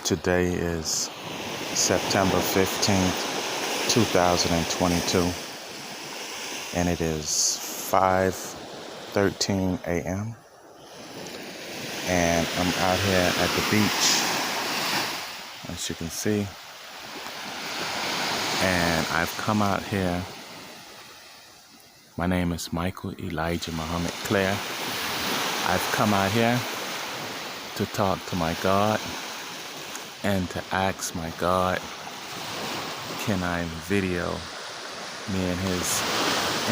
Today is September 15th, 2022, and it is 5:13 a.m. and I'm out here at the beach, as you can see, and I've come out here. My name is Michael Elijah Muhammad Clare. I've come out here to talk to my God and to ask my God, can I video me and his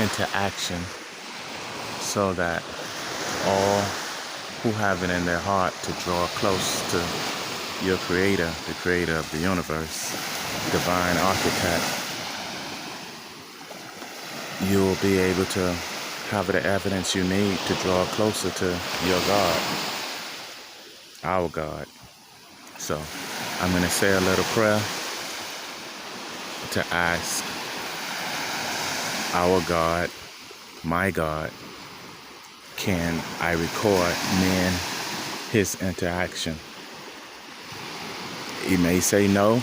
interaction so that all who have it in their heart to draw close to your creator, the creator of the universe, divine architect, you will be able to have the evidence you need to draw closer to your God, our God. So I'm going to say a little prayer to ask our God, my God, can I record me and his interaction? He may say no,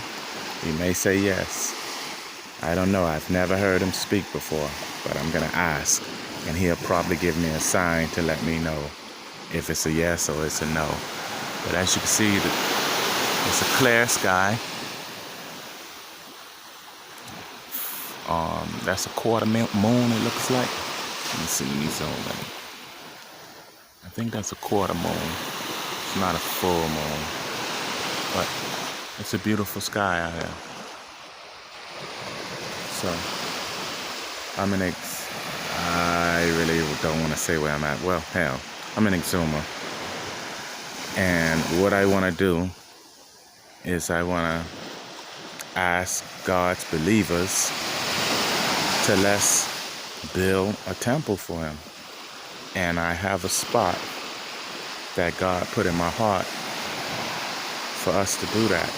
he may say yes. I don't know, I've never heard him speak before, but I'm going to ask, and he'll probably give me a sign to let me know if it's a yes or it's a no. But as you can see, it's a clear sky. That's a quarter moon, it looks like. Let me see, let me zoom in. I think that's a quarter moon. It's not a full moon, but it's a beautiful sky out here. So, I really don't want to say where I'm at. Well, hell, I'm in Exuma. And what I want to do is I want to ask God's believers to let's build a temple for him. And I have a spot that God put in my heart for us to do that.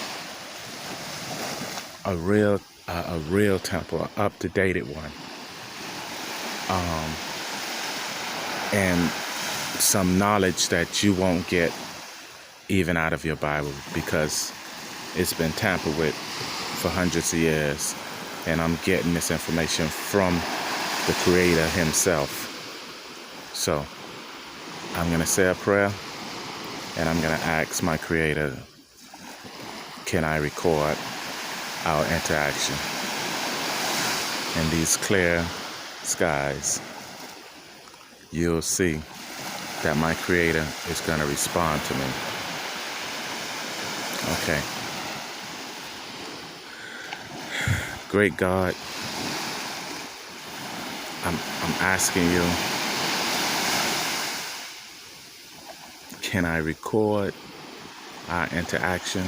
A real temple, an up-to-date one. And some knowledge that you won't get even out of your Bible, because it's been tampered with for hundreds of years, and I'm getting this information from the Creator himself. So I'm going to say a prayer, and I'm going to ask my Creator, can I record our interaction in these clear skies? You'll see that my Creator is going to respond to me. Okay. Great God, I'm asking you, can I record our interaction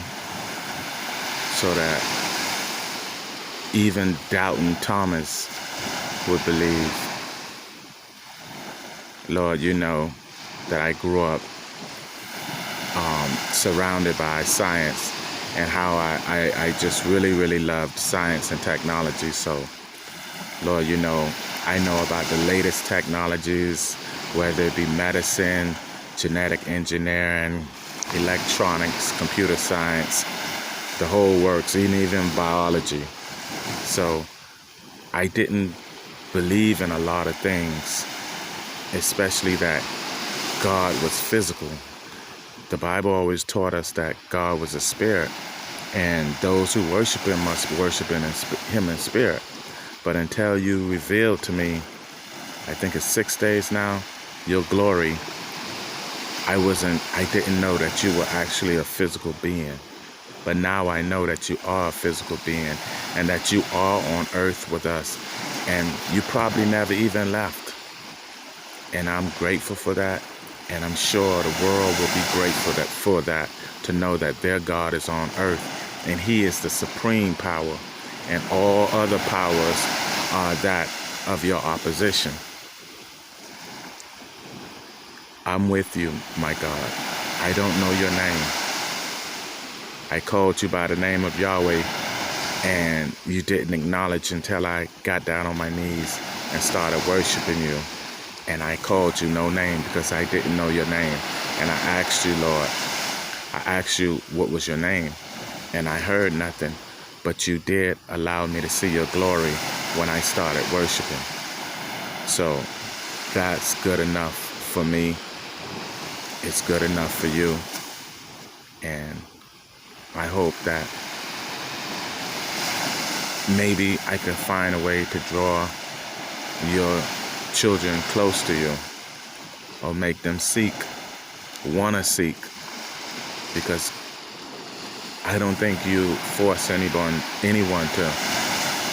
so that even doubting Thomas would believe? Lord, you know that I grew up surrounded by science, and how I just really loved science and technology. So, Lord, you know, I know about the latest technologies, whether it be medicine, genetic engineering, electronics, computer science, the whole works, even biology. So I didn't believe in a lot of things, especially that God was physical. The Bible always taught us that God was a spirit, and those who worship him must worship him in spirit. But until you revealed to me, I think it's 6 days now, your glory, I didn't know that you were actually a physical being. But now I know that you are a physical being, and that you are on earth with us, and you probably never even left. And I'm grateful for that. And I'm sure the world will be grateful for that, to know that their God is on earth, and he is the supreme power, and all other powers are that of your opposition. I'm with you, my God. I don't know your name. I called you by the name of Yahweh, and you didn't acknowledge until I got down on my knees and started worshiping you. And I called you no name because I didn't know your name. And I asked you, Lord, what was your name? and I heard nothing, but you did allow me to see your glory when I started worshiping. So that's good enough for me. It's good enough for you. And I hope that maybe I can find a way to draw your children close to you, or make them want to seek, because I don't think you force anyone to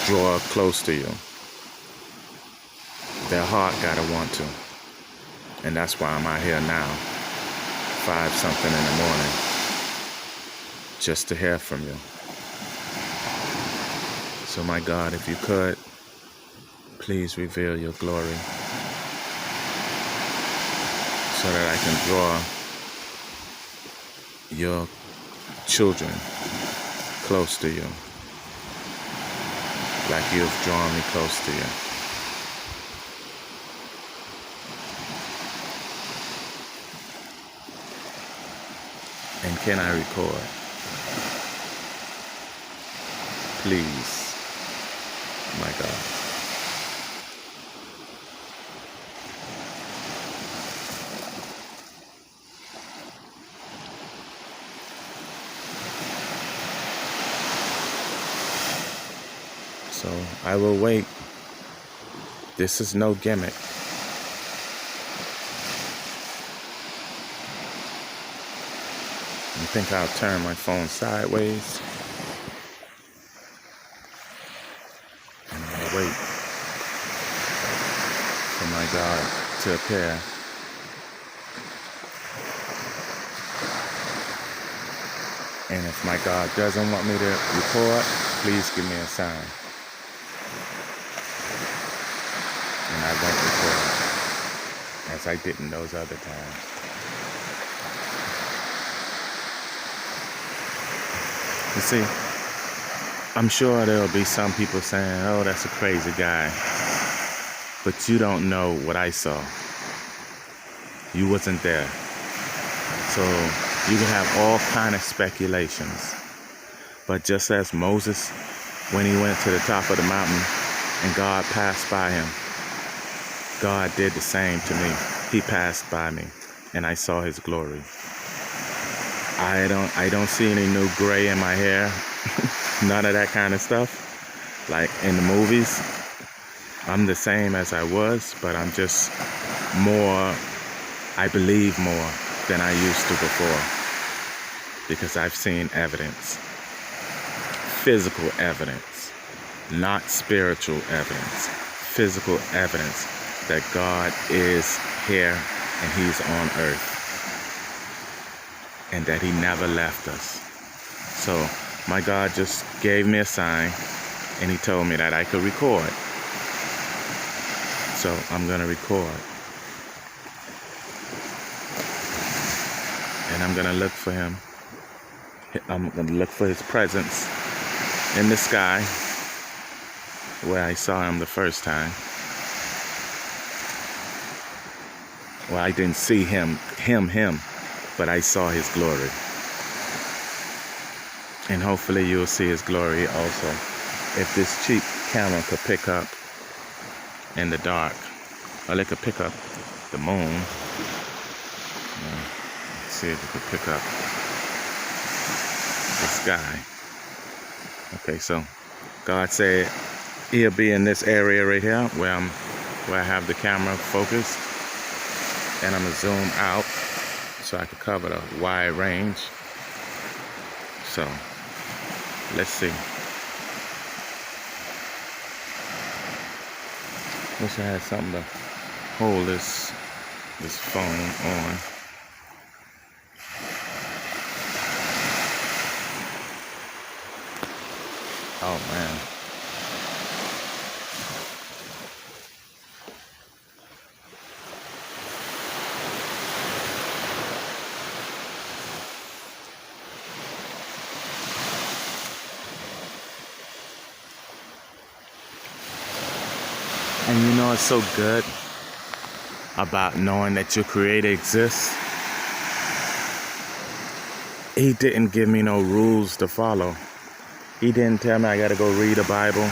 draw close to you. Their heart gotta want to. And that's why I'm out here now, 5-something in the morning, just to hear from you. So my God, if you could, please reveal your glory so that I can draw your children close to you, like you've drawn me close to you. And can I record? Please, my God. So I will wait. This is no gimmick. You think I'll turn my phone sideways? And I'll wait for my God to appear. And if my God doesn't want me to record, please give me a sign. And I won't record, as I didn't those other times. You see, I'm sure there'll be some people saying, oh, that's a crazy guy. But you don't know what I saw. You wasn't there. So you can have all kind of speculations. But just as Moses, when he went to the top of the mountain and God passed by him, God did the same to me. He passed by me and I saw his glory. I don't see any new gray in my hair. None of that kind of stuff. Like in the movies, I'm the same as I was, but I'm just more, I believe more than I used to before. Because I've seen evidence. Physical evidence. Not spiritual evidence. Physical evidence that God is here and he's on earth. And that he never left us. So my God just gave me a sign and he told me that I could record. So I'm gonna record. And I'm gonna look for him. I'm gonna look for his presence in the sky where I saw him the first time. Well, I didn't see him, but I saw his glory. And hopefully you'll see his glory also. If this cheap camera could pick up in the dark, or it could pick up the moon. Let's see if it could pick up the sky. Okay, so God said he'll be in this area right here where I have the camera focused. And I'm gonna zoom out so I can cover the wide range. So let's see. Wish I had something to hold this phone on. Oh man. And you know what's so good about knowing that your Creator exists? he didn't give me no rules to follow. He didn't tell me I got to go read a Bible.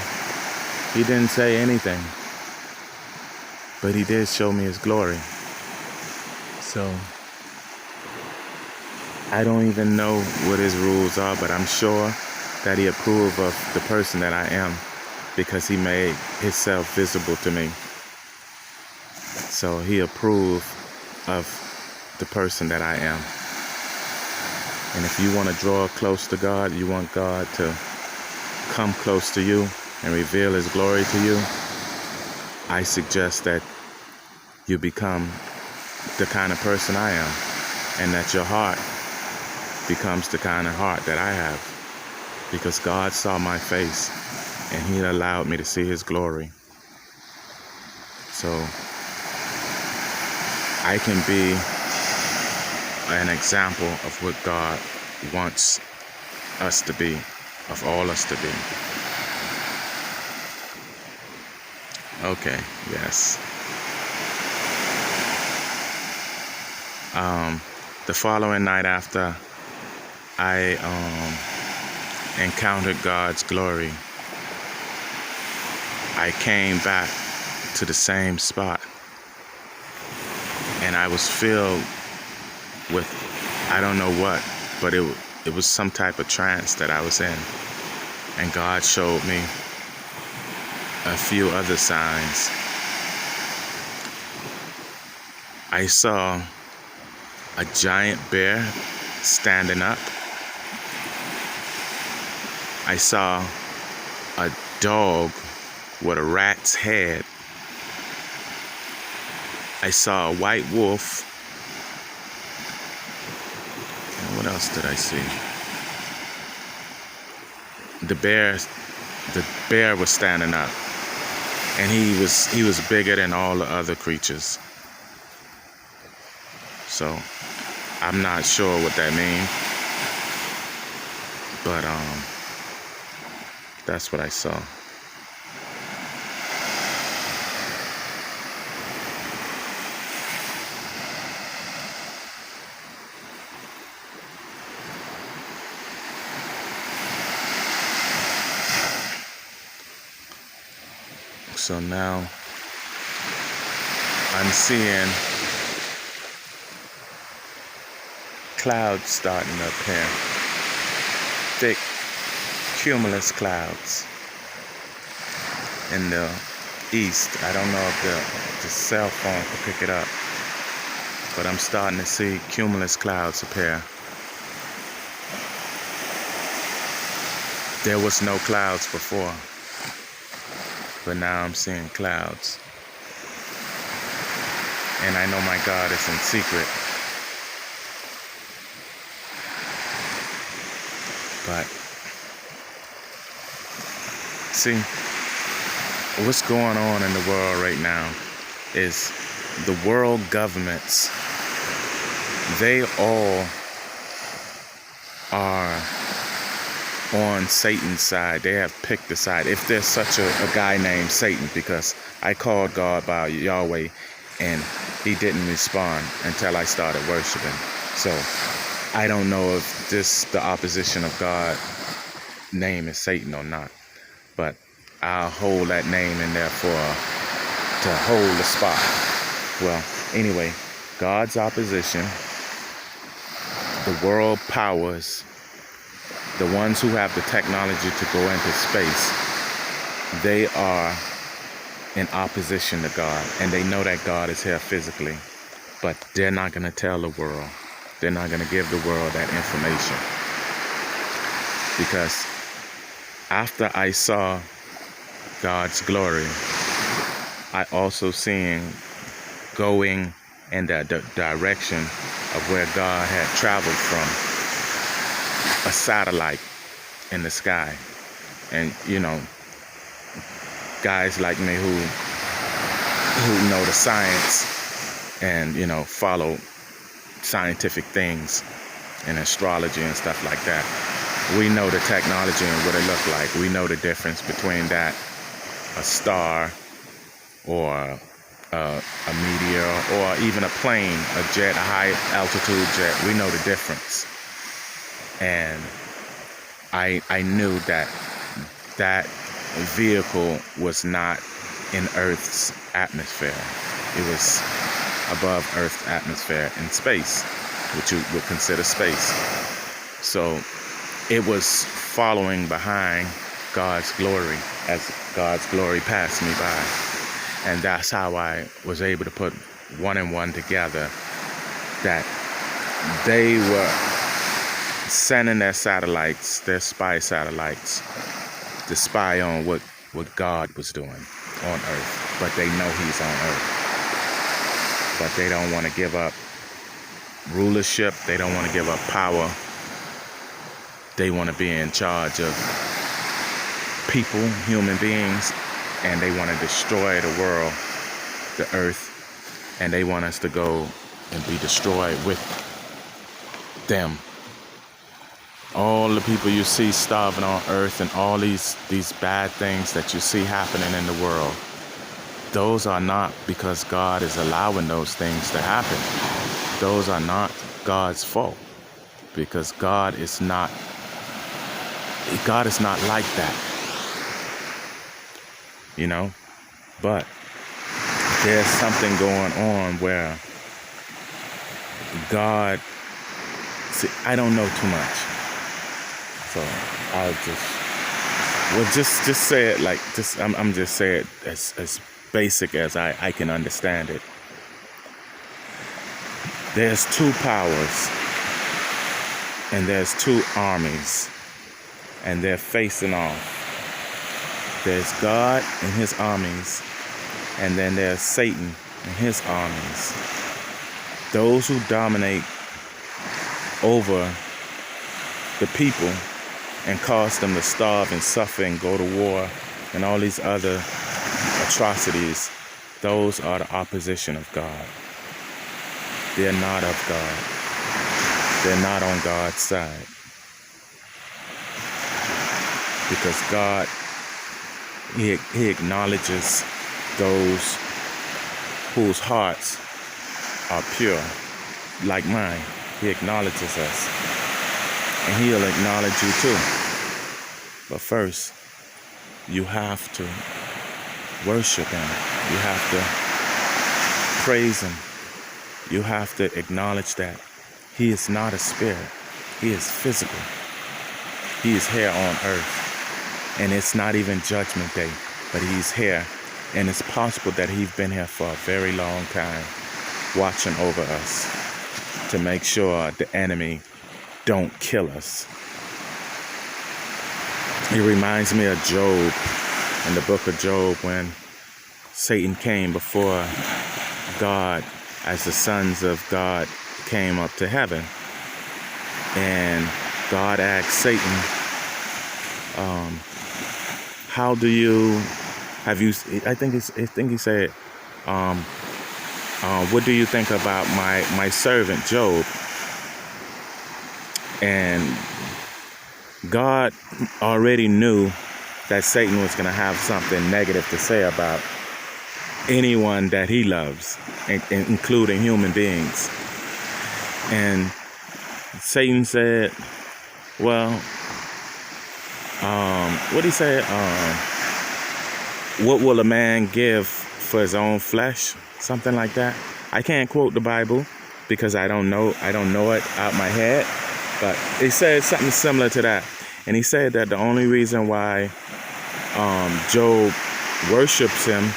He didn't say anything. But he did show me his glory. So I don't even know what his rules are, but I'm sure that he approved of the person that I am because he made himself visible to me. So he approved of the person that I am. And if you want to draw close to God, you want God to come close to you and reveal his glory to you, I suggest that you become the kind of person I am, and that your heart becomes the kind of heart that I have, because God saw my face and he allowed me to see his glory. So I can be an example of what God wants us to be, of all us to be. Okay, yes. The following night after I encountered God's glory, I came back to the same spot, and I was filled with, I don't know what, but it was some type of trance that I was in, and God showed me a few other signs. I saw a giant bear standing up. I saw a dog with a rat's head. I saw a white wolf. And what else did I see? The bear was standing up, and he was bigger than all the other creatures. So I'm not sure what that means, but that's what I saw. So now I'm seeing clouds starting to appear. Thick, cumulus clouds in the east. I don't know if the cell phone can pick it up, but I'm starting to see cumulus clouds appear. There was no clouds before, but now I'm seeing clouds. And I know my God is in secret. But see, what's going on in the world right now is the world governments, they all are on Satan's side. They have picked a side. If there's such a guy named Satan, because I called God by Yahweh and he didn't respond until I started worshiping. So I don't know if the opposition of God name is Satan or not, but I'll hold that name in there to hold the spot. Well, anyway, God's opposition, the world powers, the ones who have the technology to go into space, they are in opposition to God, and they know that God is here physically, but they're not going to tell the world. They're not going to give the world that information. Because after I saw God's glory, I also seen going in the direction of where God had traveled from, a satellite in the sky. And guys like me who know the science and follow scientific things and astrology and stuff like that, we know the technology and what it looked like. We know the difference between that, a star, or a meteor, or even a plane, a jet, a high altitude jet. We know the difference. And I knew that that vehicle was not in Earth's atmosphere. It was above Earth's atmosphere in space, which you would consider space. So it was following behind God's glory as God's glory passed me by. And that's how I was able to put one and one together, that they were sending their satellites, their spy satellites, to spy on what God was doing on Earth. But they know he's on Earth. But they don't want to give up rulership. They don't want to give up power. They want to be in charge of people, human beings, and they want to destroy the world, the Earth, and they want us to go and be destroyed with them. All the people you see starving on Earth and all these bad things that you see happening in the world, those are not because God is allowing those things to happen. Those are not God's fault, because God is not like that, you know. But there's something going on where God, see, I don't know too much, so I'll just say it like just I'm just saying it as basic as I can understand it. There's two powers, and there's two armies, and they're facing off. There's God and his armies, and then there's Satan and his armies. Those who dominate over the people and cause them to starve and suffer and go to war and all these other atrocities, those are the opposition of God. They're not of God. They're not on God's side. Because God, he acknowledges those whose hearts are pure, like mine. He acknowledges us. And he'll acknowledge you too. But first, you have to worship him. You have to praise him. You have to acknowledge that he is not a spirit. He is physical. He is here on earth. And it's not even Judgment Day, but he's here. And it's possible that he's been here for a very long time, watching over us to make sure the enemy don't kill us. It reminds me of Job, in the book of Job, when Satan came before God as the sons of God came up to heaven. And God asked Satan, how do you, have you, I think he said, what do you think about my servant Job? And God already knew that Satan was going to have something negative to say about anyone that he loves, including human beings. And Satan said, well, what did he say? What will a man give for his own flesh? Something like that. I can't quote the Bible because I don't know it out my head. But he said something similar to that. And he said that the only reason why Job worships him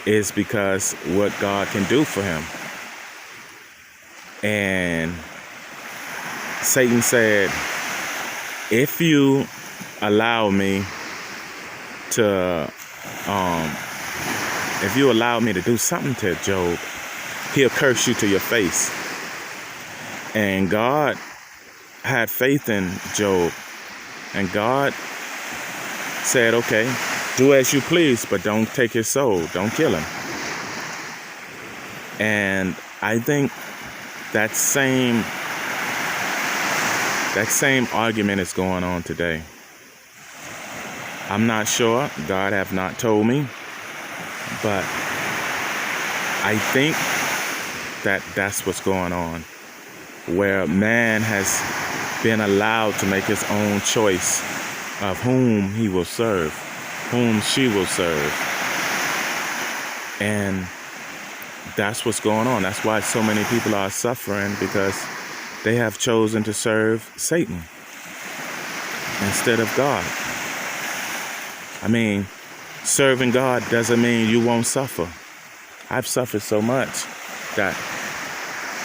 is because what God can do for him. And Satan said, if you allow me to do something to Job, he'll curse you to your face. And God had faith in Job, and God said, okay, do as you please, but don't take his soul, don't kill him. And I think that same argument is going on today. I'm not sure, God have not told me, but I think that that's what's going on, where man has being allowed to make his own choice of whom he will serve, whom she will serve. And that's what's going on. That's why so many people are suffering, because they have chosen to serve Satan instead of God. I mean, serving God doesn't mean you won't suffer. I've suffered so much that,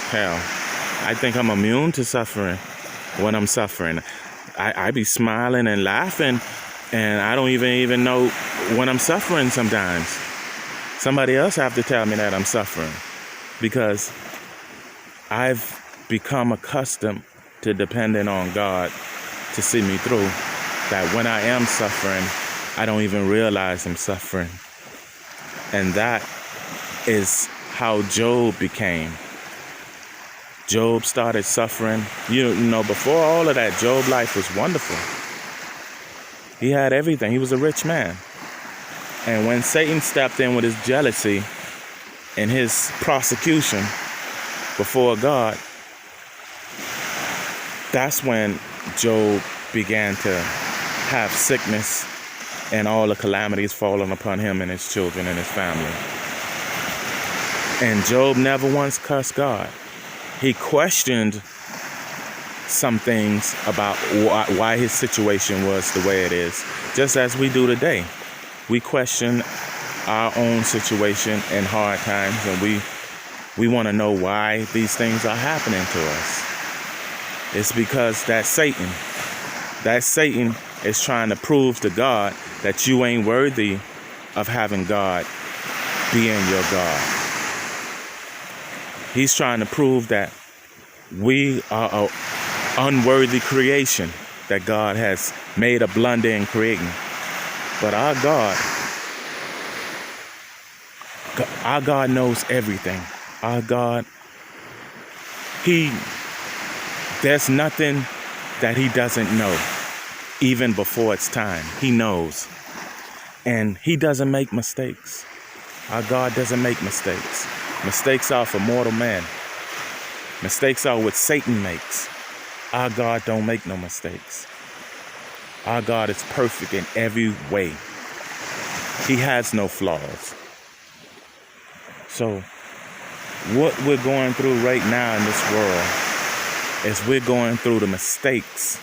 hell, I think I'm immune to suffering when I'm suffering. I be smiling and laughing, and I don't even know when I'm suffering sometimes. Somebody else have to tell me that I'm suffering, because I've become accustomed to depending on God to see me through, that when I am suffering, I don't even realize I'm suffering. And that is how Job became. Job started suffering. You know, before all of that, Job's life was wonderful. He had everything. He was a rich man. And when Satan stepped in with his jealousy and his prosecution before God, that's when Job began to have sickness and all the calamities falling upon him and his children and his family. And Job never once cursed God. He questioned some things about why his situation was the way it is, just as we do today. We question our own situation in hard times, and we want to know why these things are happening to us. It's because that Satan is trying to prove to God that you ain't worthy of having God being your God. He's trying to prove that we are an unworthy creation that God has made a blunder in creating. But our God knows everything. Our God, there's nothing that he doesn't know, even before it's time. He knows. And he doesn't make mistakes. Our God doesn't make mistakes. Mistakes are for mortal man. Mistakes are what Satan makes. Our God don't make no mistakes. Our God is perfect in every way. He has no flaws. So what we're going through right now in this world is we're going through the mistakes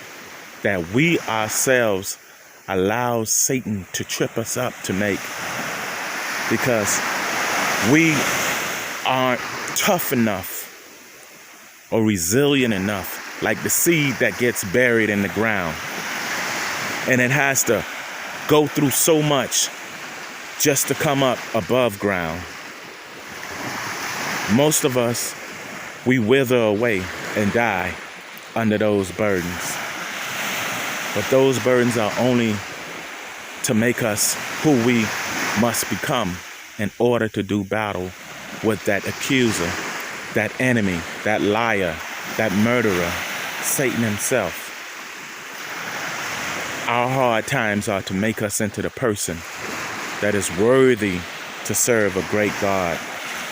that we ourselves allow Satan to trip us up to make, because we aren't tough enough or resilient enough, like the seed that gets buried in the ground. And it has to go through so much just to come up above ground. Most of us, we wither away and die under those burdens. But those burdens are only to make us who we must become in order to do battle with that accuser, that enemy, that liar, that murderer, Satan himself. Our hard times are to make us into the person that is worthy to serve a great God,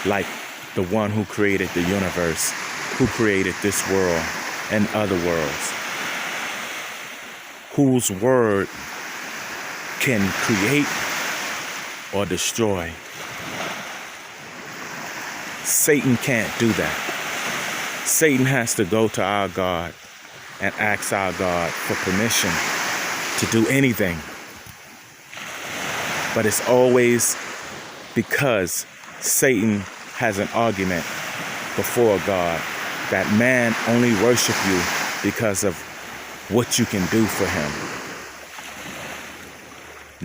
like the one who created the universe, who created this world and other worlds, whose word can create or destroy. Satan can't do that. Satan has to go to our God and ask our God for permission to do anything. But it's always because Satan has an argument before God that man only worship you because of what you can do for him.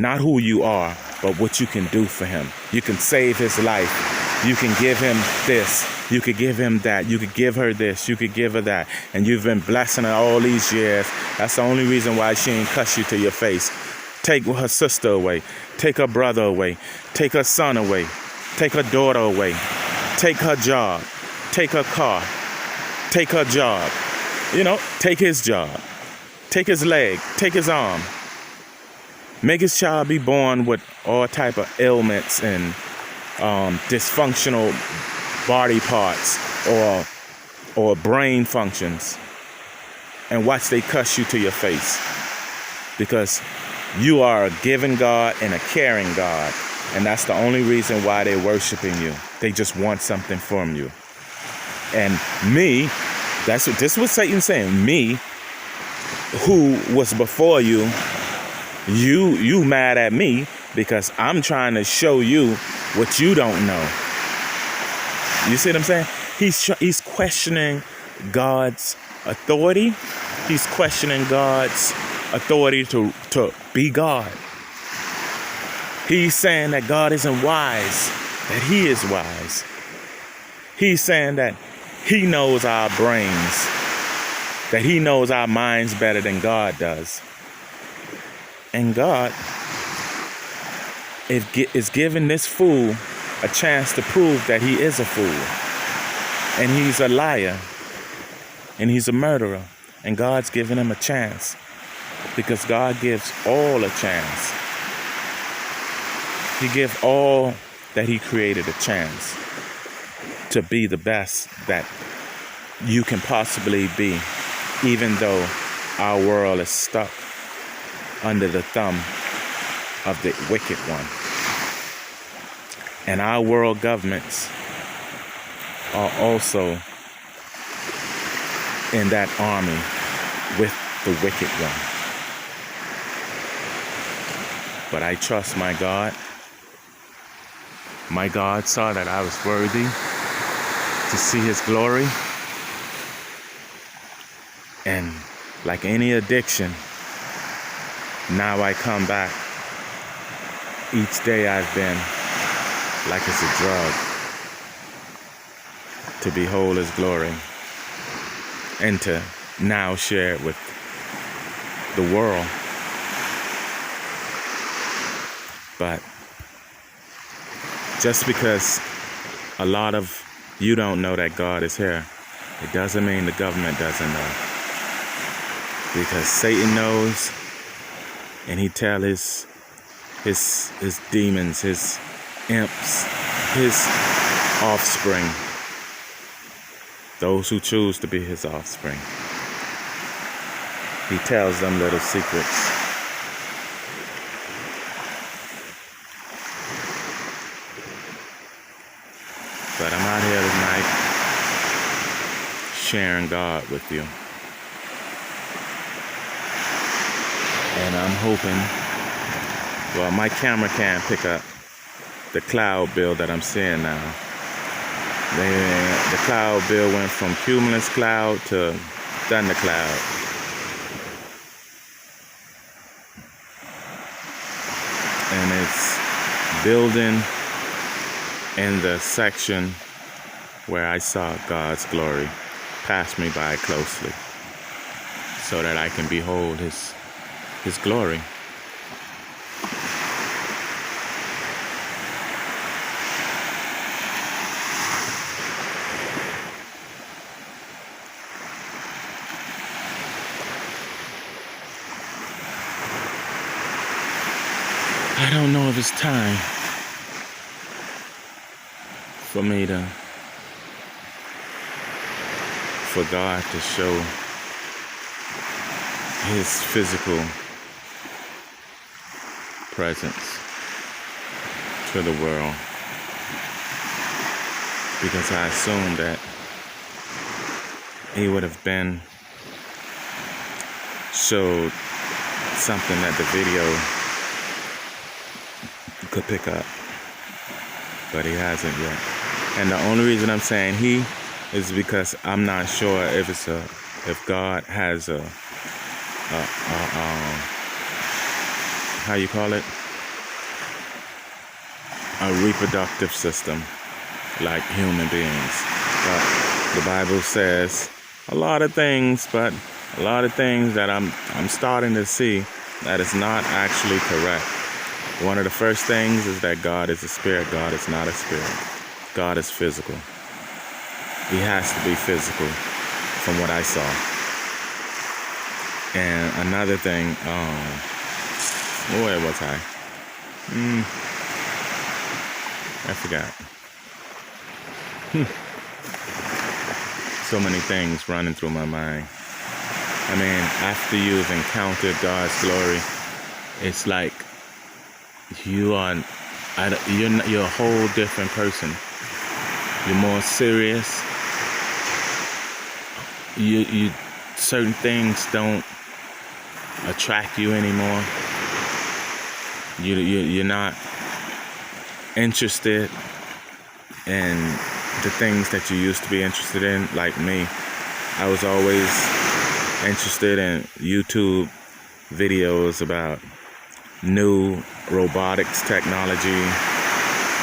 Not who you are, but what you can do for him. You can save his life. You can give him this. You could give him that. You could give her this. You could give her that. And you've been blessing her all these years. That's the only reason why she ain't cuss you to your face. Take her sister away. Take her brother away. Take her son away. Take her daughter away. Take her job. Take her car. Take her job. You know, take his job. Take his leg. Take his arm. Make his child be born with all type of ailments and dysfunctional body parts or brain functions. and watch they cuss you to your face. Because you are a giving God and a caring God. And that's the only reason why they're worshiping you. They just want something from you. And me, this is what Satan's saying. Me, who was before you, you mad at me because I'm trying to show you what you don't know. You see what I'm saying? He's questioning God's authority. He's questioning God's authority to be God. He's saying that God isn't wise, that he is wise. He's saying that he knows our brains, that he knows our minds better than God does. And God is giving this fool a chance to prove that he is a fool. And he's a liar. And he's a murderer. And God's giving him a chance. Because God gives all a chance. He gives all that he created a chance to be the best that you can possibly be, even though our world is stuck under the thumb of the wicked one. And our world governments are also in that army with the wicked one. But I trust my God. My God saw that I was worthy to see his glory. And like any addiction, now I come back. Each day I've been like it's a drug to behold his glory and to now share it with the world. But just because a lot of you don't know that God is here, it doesn't mean the government doesn't know. Because Satan knows, and he tell his demons, his imps, his offspring, those who choose to be his offspring, he tells them little secrets. But I'm out here tonight sharing God with you. And I'm hoping, well, my camera can't pick up the cloud bill that I'm seeing now. The cloud bill went from cumulus cloud to thundercloud. And it's building in the section where I saw God's glory pass me by closely so that I can behold his glory. I don't know if it's time for me for God to show his physical presence to the world, because I assumed that he would have been showed something that the video could pick up, but he hasn't yet. And the only reason I'm saying he is because I'm not sure if God has a how you call it, a reproductive system like human beings. But the Bible says a lot of things, but a lot of things that I'm starting to see that is not actually correct. One of the first things is that God is a spirit. God is not a spirit. God is physical. He has to be physical from what I saw. And another thing, where was I? I forgot. So many things running through my mind. I mean, after you've encountered God's glory, it's like you're a whole different person. You're more serious. You certain things don't attract you anymore. You're not interested in the things that you used to be interested in. Like me, I was always interested in YouTube videos about new robotics technology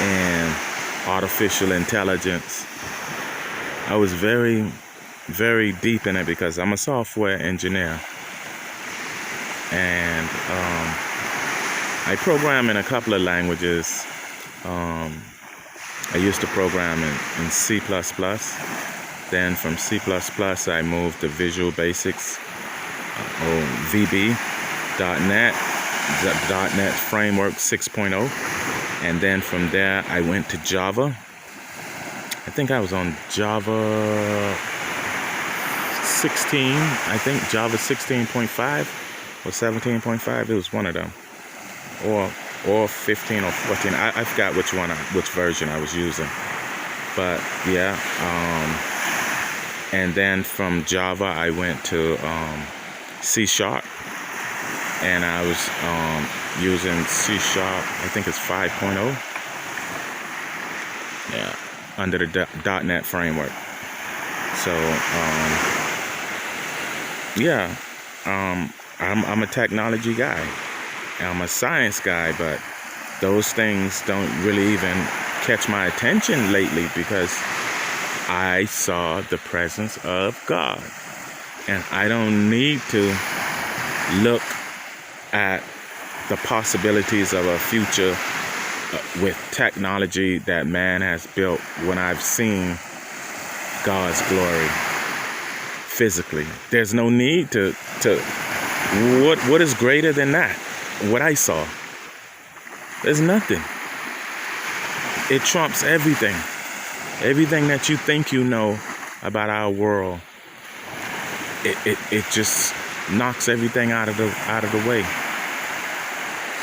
and artificial intelligence. I was very, very deep in it because I'm a software engineer, and I program in a couple of languages. I used to program in C++. Then from C++, I moved to Visual Basics, VB.NET, the .NET Framework 6.0. And then from there, I went to Java. I think I was on Java 16. I think Java 16.5 or 17.5. It was one of them. Or 15 or 14. I forgot which version I was using. But yeah. And then from Java, I went to C#. And I was using C#, I think it's 5.0. Yeah, under the .NET framework. So, yeah, I'm a technology guy. I'm a science guy, but those things don't really even catch my attention lately because I saw the presence of God. And I don't need to look at the possibilities of a future with technology that man has built when I've seen God's glory physically. There's no need to what is greater than that? What I saw. There's nothing. It trumps everything. Everything that you think you know about our world. It just knocks everything out of the way.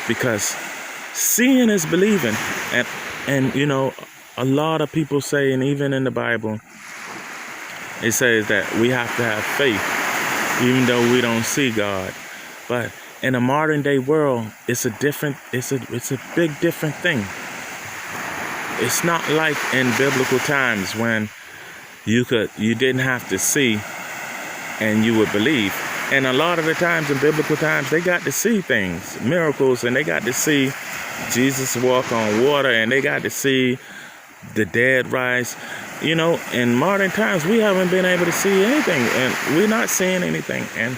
Because seeing is believing. And you know, a lot of people say, and even in the Bible, it says that we have to have faith, even though we don't see God. But in a modern day world, it's a big different thing. It's not like in biblical times when you didn't have to see and you would believe. And a lot of the times in biblical times, they got to see things, miracles, and they got to see Jesus walk on water, and they got to see the dead rise. You know, in modern times, we haven't been able to see anything, and we're not seeing anything. And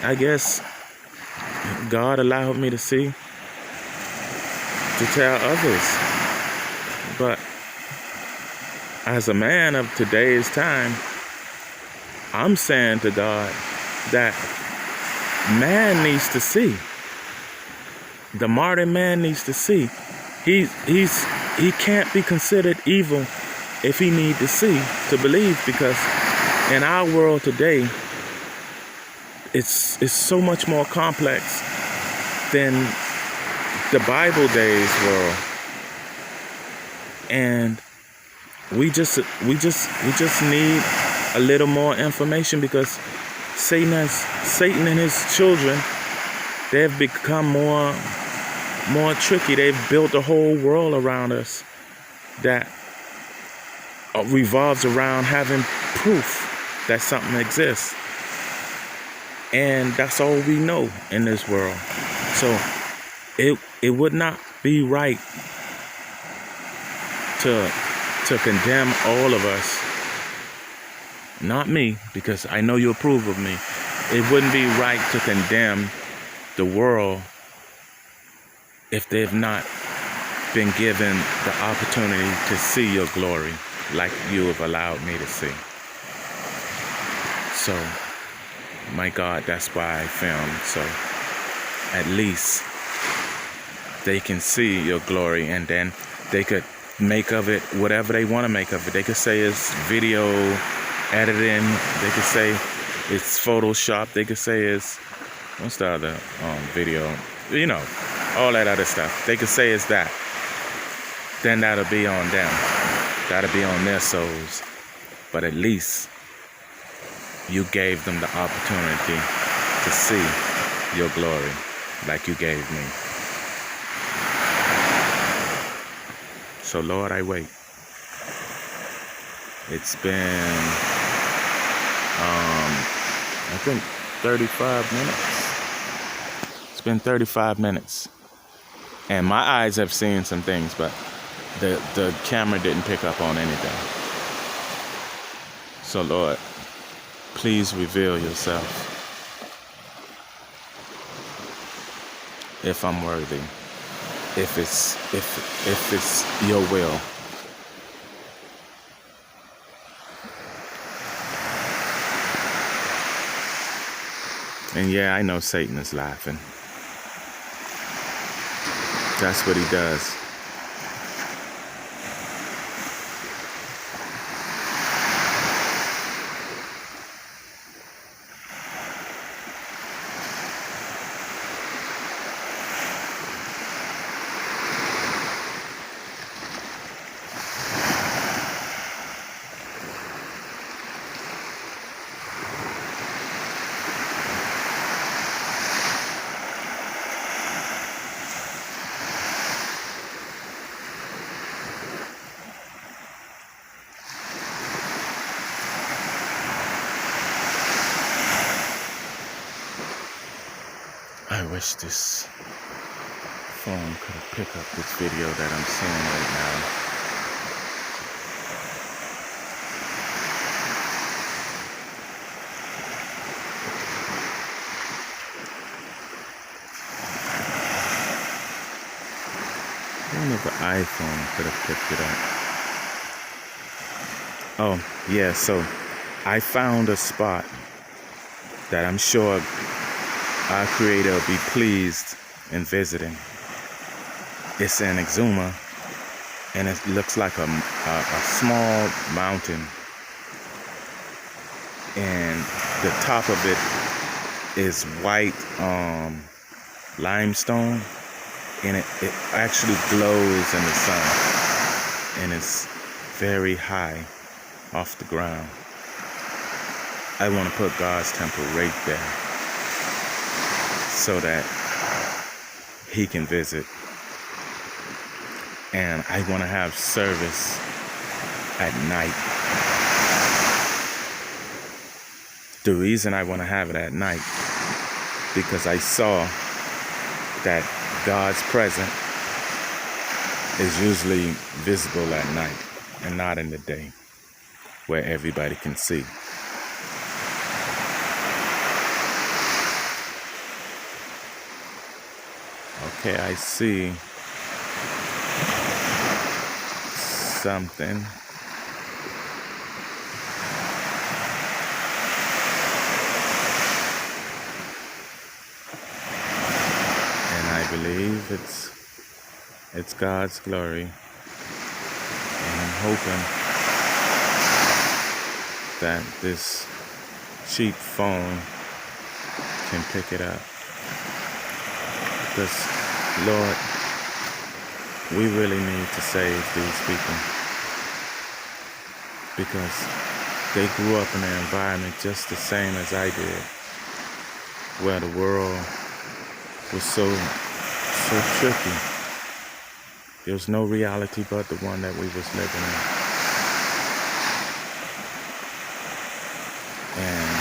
I guess God allowed me to see, to tell others. But as a man of today's time, I'm saying to God that man needs to see. The modern man needs to see. He can't be considered evil if he need to see to believe, because in our world today, it's so much more complex than the Bible days world. And we just need a little more information, because Satan and his children, they've become more tricky. They've built a whole world around us that revolves around having proof that something exists. And that's all we know in this world. So it would not be right to condemn all of us. Not me, because I know you approve of me. It wouldn't be right to condemn the world if they've not been given the opportunity to see your glory like you have allowed me to see. So, my God, that's why I filmed. So, at least they can see your glory, and then they could make of it whatever they want to make of it. They could say it's video editing. They could say it's Photoshop. They could say it's, what's the other video? You know, all that other stuff. They could say it's that. Then that'll be on them. That'll be on their souls. But at least you gave them the opportunity to see your glory like you gave me. So Lord, I wait. It's been, I think 35 minutes. It's been 35 minutes. And my eyes have seen some things, but the camera didn't pick up on anything. So Lord, please reveal yourself if I'm worthy, if it's your will. And yeah, I know Satan is laughing. That's what he does. I wish this phone could pick up this video that I'm seeing right now. I wonder if the iPhone could have picked it up. Oh, yeah, so I found a spot that I'm sure our Creator will be pleased in visiting. It's in Exuma, and it looks like a small mountain, and the top of it is white limestone, and it actually glows in the sun, and it's very high off the ground. I want to put God's temple right there, so that he can visit. And I want to have service at night. The reason I want to have it at night, because I saw that God's presence is usually visible at night and not in the day, where everybody can see. Okay, I see something. And I believe it's God's glory. And I'm hoping that this cheap phone can pick it up. Because, Lord, we really need to save these people, because they grew up in an environment just the same as I did, where the world was so tricky. There was no reality but the one that we was living in. And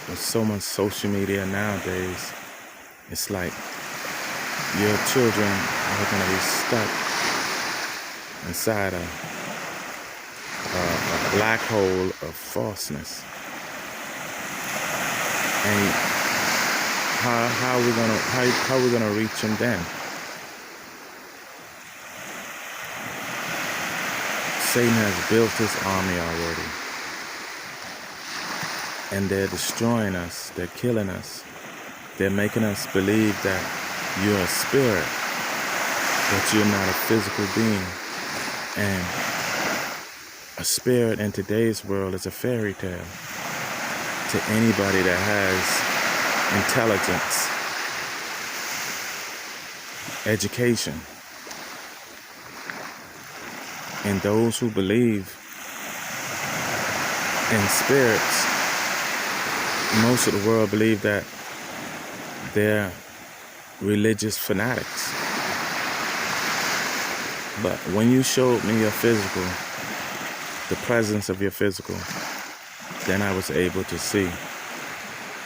with so much social media nowadays, it's like your children are going to be stuck inside a black hole of falseness. And how are we gonna reach them then? Satan has built his army already, and they're destroying us. They're killing us. They're making us believe that you're a spirit, but you're not a physical being. And a spirit in today's world is a fairy tale. to anybody that has intelligence, education, and those who believe in spirits. Most of the world believe that they're religious fanatics. But when you showed me your physical, the presence of your physical, then I was able to see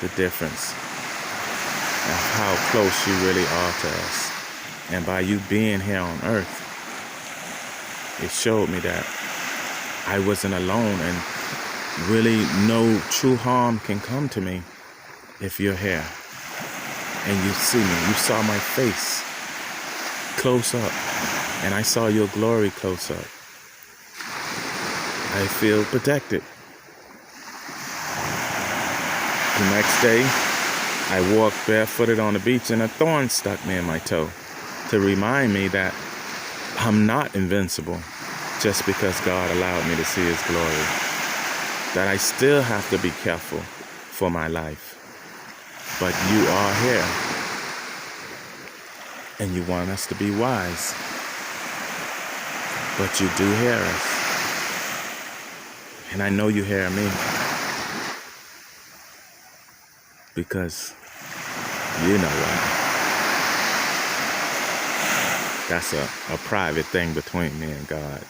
the difference of how close you really are to us. And by you being here on earth, it showed me that I wasn't alone, and really no true harm can come to me if you're here and you see me. You saw my face close up, and I saw your glory close up. I feel protected. The next day, I walked barefooted on the beach and a thorn stuck me in my toe to remind me that I'm not invincible just because God allowed me to see His glory. That I still have to be careful for my life. But you are here. And you want us to be wise. But you do hear us. And I know you hear me. Because you know why. That's a private thing between me and God.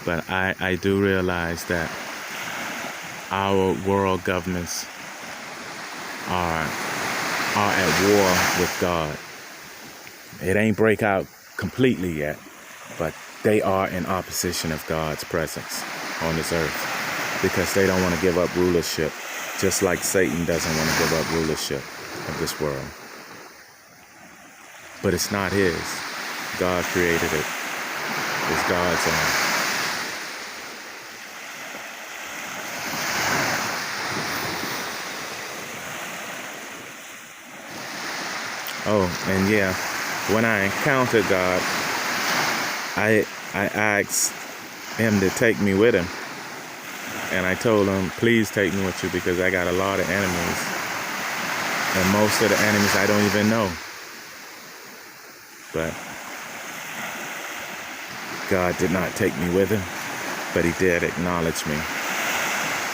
But I do realize that our world governments are at war with God. It ain't break out completely yet, but they are in opposition of God's presence on this earth because they don't want to give up rulership, just like Satan doesn't want to give up rulership of this world. But it's not his. God created it. It's God's own. Oh, and yeah, when I encountered God, I asked Him to take me with Him. And I told Him, please take me with you because I got a lot of enemies. And most of the enemies I don't even know. But God did not take me with Him, but He did acknowledge me.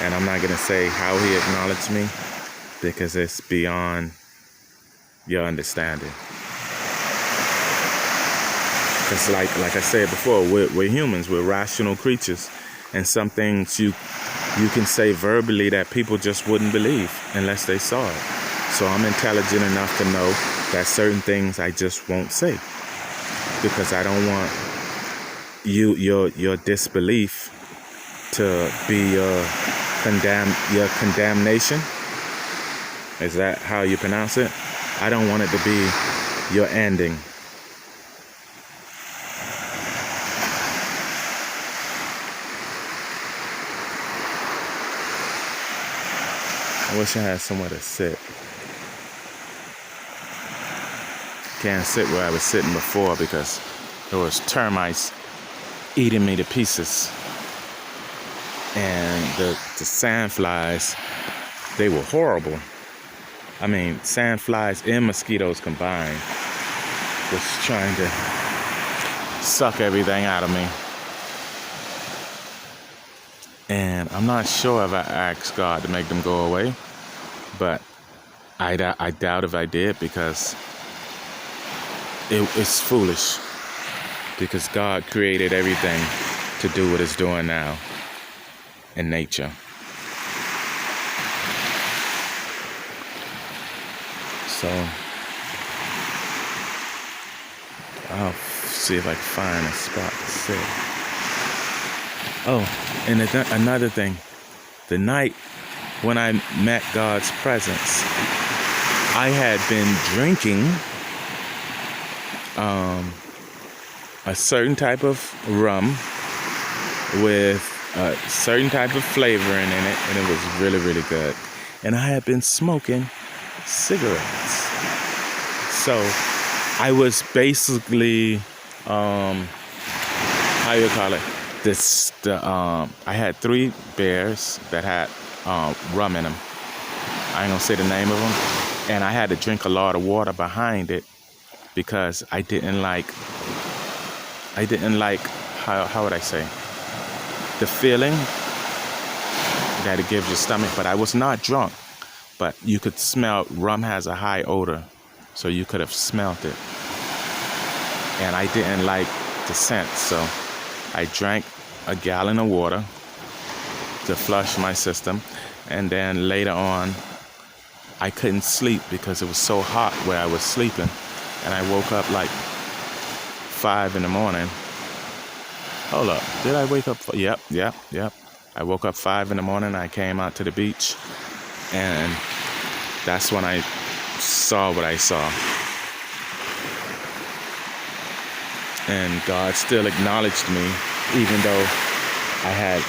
And I'm not going to say how He acknowledged me because it's beyond your understanding. Because like I said before, we're humans, we're rational creatures, and some things you can say verbally that people just wouldn't believe unless they saw it. So I'm intelligent enough to know that certain things I just won't say because I don't want your disbelief to be your condemnation. Is that how you pronounce it? I don't want it to be your ending. I wish I had somewhere to sit. Can't sit where I was sitting before because there was termites eating me to pieces. And the sand flies, they were horrible. I mean, sand flies and mosquitoes combined was trying to suck everything out of me. And I'm not sure if I asked God to make them go away, but I doubt if I did because it's foolish. Because God created everything to do what it's doing now in nature. So I'll see if I can find a spot to sit. Oh, and another thing. The night when I met God's presence, I had been drinking a certain type of rum with a certain type of flavoring in it, and it was really, really good. And I had been smoking cigarettes. So I was basically, how you call it? I had 3 beers that had rum in them. I ain't gonna say the name of them. And I had to drink a lot of water behind it because I didn't like, how would I say, the feeling that it gives your stomach. But I was not drunk. But you could smell, rum has a high odor, so you could have smelled it. And I didn't like the scent, so I drank a gallon of water to flush my system. And then later on, I couldn't sleep because it was so hot where I was sleeping. And I woke up like 5 in the morning. Hold up, did I wake up? Yep. I woke up 5 in the morning. I came out to the beach, and that's when I saw what I saw. And God still acknowledged me, even though I had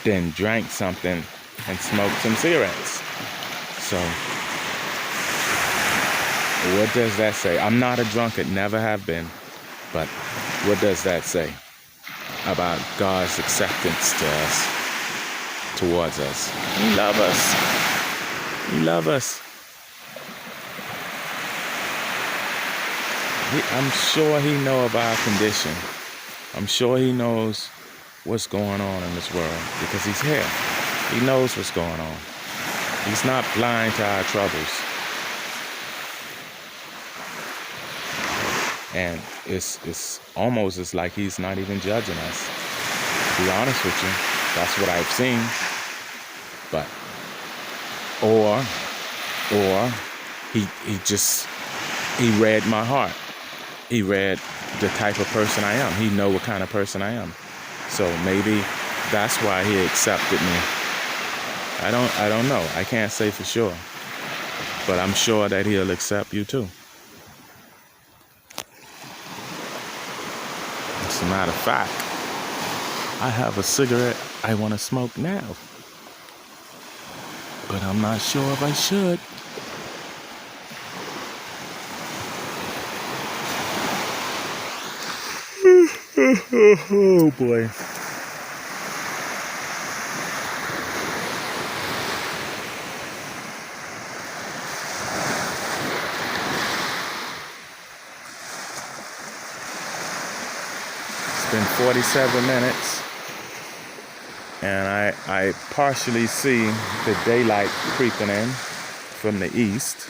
then drank something and smoked some cigarettes. So, what does that say? I'm not a drunkard, never have been. But what does that say about God's acceptance to us, towards us? He loves us. He loves us. I'm sure he knows of our condition. I'm sure he knows what's going on in this world because he's here. He knows what's going on. He's not blind to our troubles. And it's almost as like he's not even judging us. To be honest with you, that's what I've seen. But or he read my heart. He read the type of person I am. He know what kind of person I am. So maybe that's why he accepted me. I don't know. I can't say for sure. But I'm sure that he'll accept you too. As a matter of fact, I have a cigarette I want to smoke now. But I'm not sure if I should. Oh boy. It's been 47 minutes and I partially see the daylight creeping in from the east.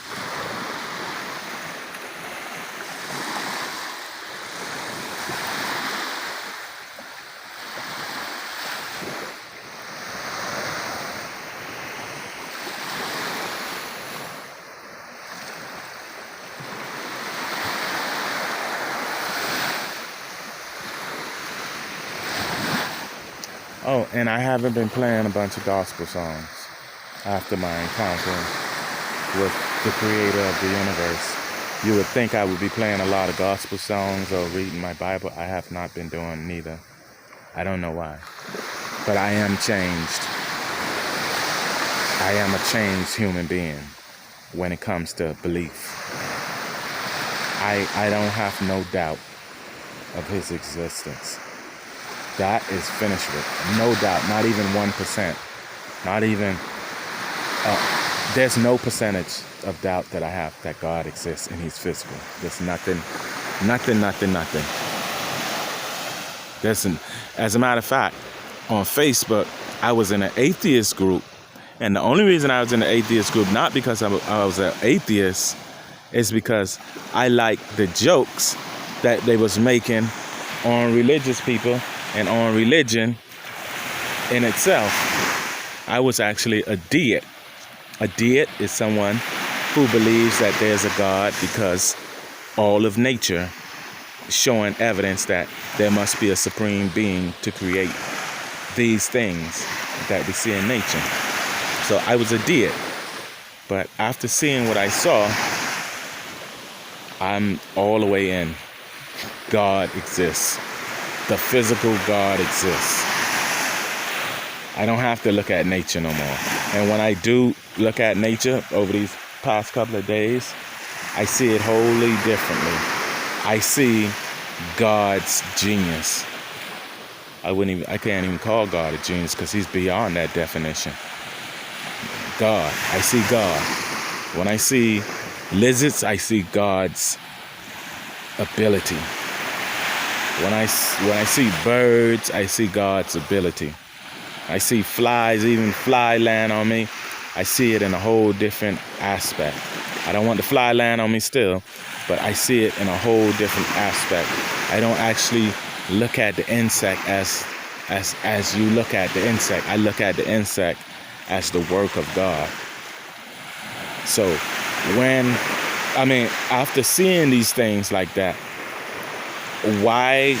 Oh, and I haven't been playing a bunch of gospel songs after my encounter with the creator of the universe. You would think I would be playing a lot of gospel songs or reading my Bible. I have not been doing neither. I don't know why. But I am changed. I am a changed human being when it comes to belief. I don't have no doubt of his existence. That is finished with. No doubt. Not even 1%. Not even... there's no percentage of doubt that I have that God exists and he's physical. There's nothing. As a matter of fact, on Facebook, I was in an atheist group. And the only reason I was in the atheist group, not because I was an atheist, is because I liked the jokes that they was making on religious people and on religion in itself. I was actually a deist. A deist is someone who believes that there's a God because all of nature is showing evidence that there must be a supreme being to create these things that we see in nature. So I was a deist. But after seeing what I saw, I'm all the way in. God exists. The physical God exists. I don't have to look at nature no more. And when I do look at nature over these past couple of days, I see it wholly differently. I see God's genius. I can't even call God a genius because he's beyond that definition. God, I see God. When I see lizards, I see God's ability. When I see birds, I see God's ability. I see flies, even fly land on me. I see it in a whole different aspect. I don't want the fly land on me still, but I see it in a whole different aspect. I don't actually look at the insect as you look at the insect. I look at the insect as the work of God. So after seeing these things like that, why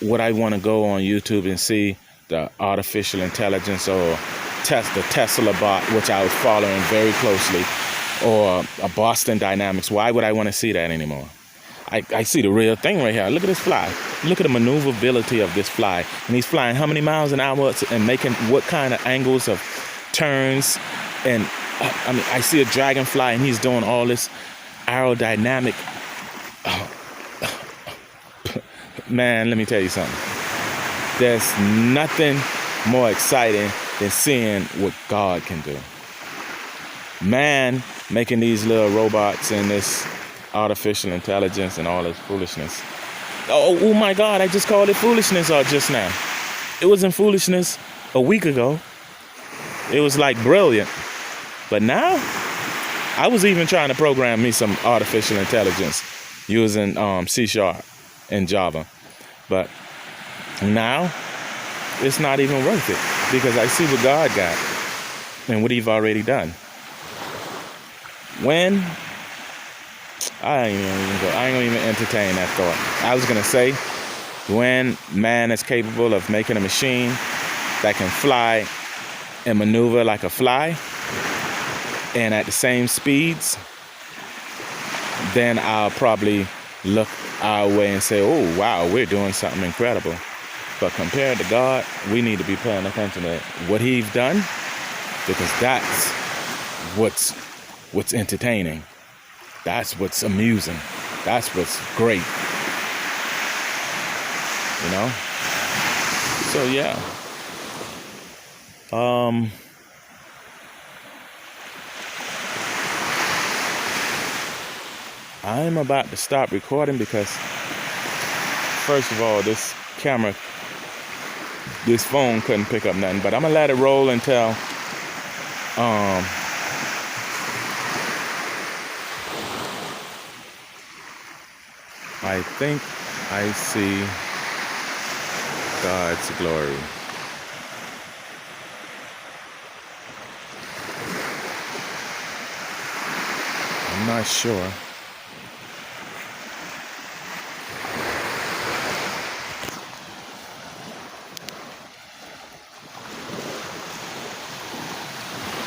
would I want to go on YouTube and see the artificial intelligence or the Tesla bot, which I was following very closely, or a Boston Dynamics? Why would I want to see that anymore? I see the real thing right here. Look at this fly. Look at the maneuverability of this fly. And he's flying how many miles an hour and making what kind of angles of turns. And I see a dragonfly and he's doing all this aerodynamic. Man, let me tell you something. There's nothing more exciting than seeing what God can do. Man making these little robots and this artificial intelligence and all this foolishness. Oh my God, I just called it foolishness just now. It wasn't foolishness a week ago. It was like brilliant. But now, I was even trying to program me some artificial intelligence using C# and Java. But now, it's not even worth it because I see what God got and what he's already done. I ain't gonna even entertain that thought. I was gonna say, when man is capable of making a machine that can fly and maneuver like a fly and at the same speeds, then I'll probably look our way and say, oh wow, we're doing something incredible. But compared to God, we need to be paying attention to what he's done, because that's what's entertaining. That's what's amusing. That's what's great. You know? So yeah. I'm about to stop recording because, first of all, this phone couldn't pick up nothing. But I'm gonna let it roll until I think I see God's glory. I'm not sure.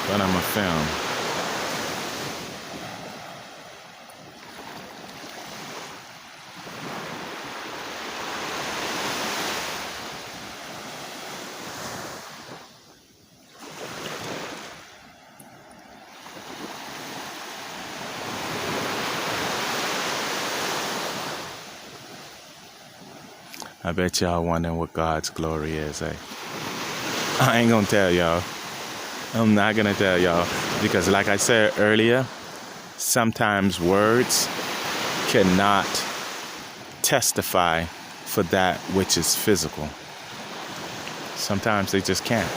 But I'm a film. I bet y'all wondering what God's glory is, eh? I ain't gonna tell y'all. I'm not gonna tell y'all because, like I said earlier, sometimes words cannot testify for that which is physical. Sometimes they just can't.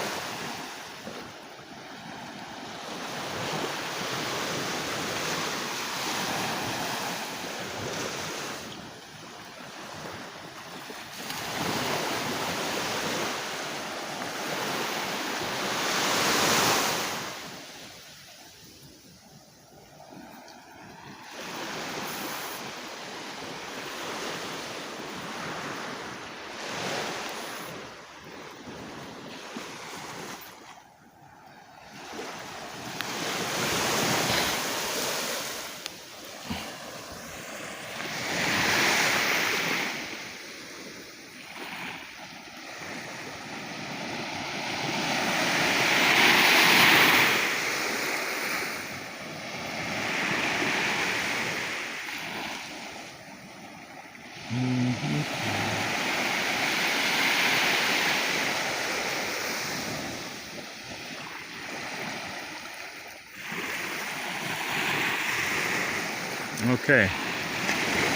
Okay,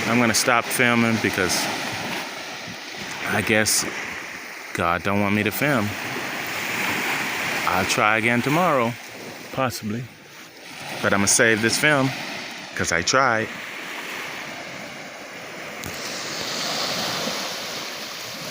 I'm gonna stop filming because I guess God don't want me to film. I'll try again tomorrow, possibly. But I'm gonna save this film because I tried.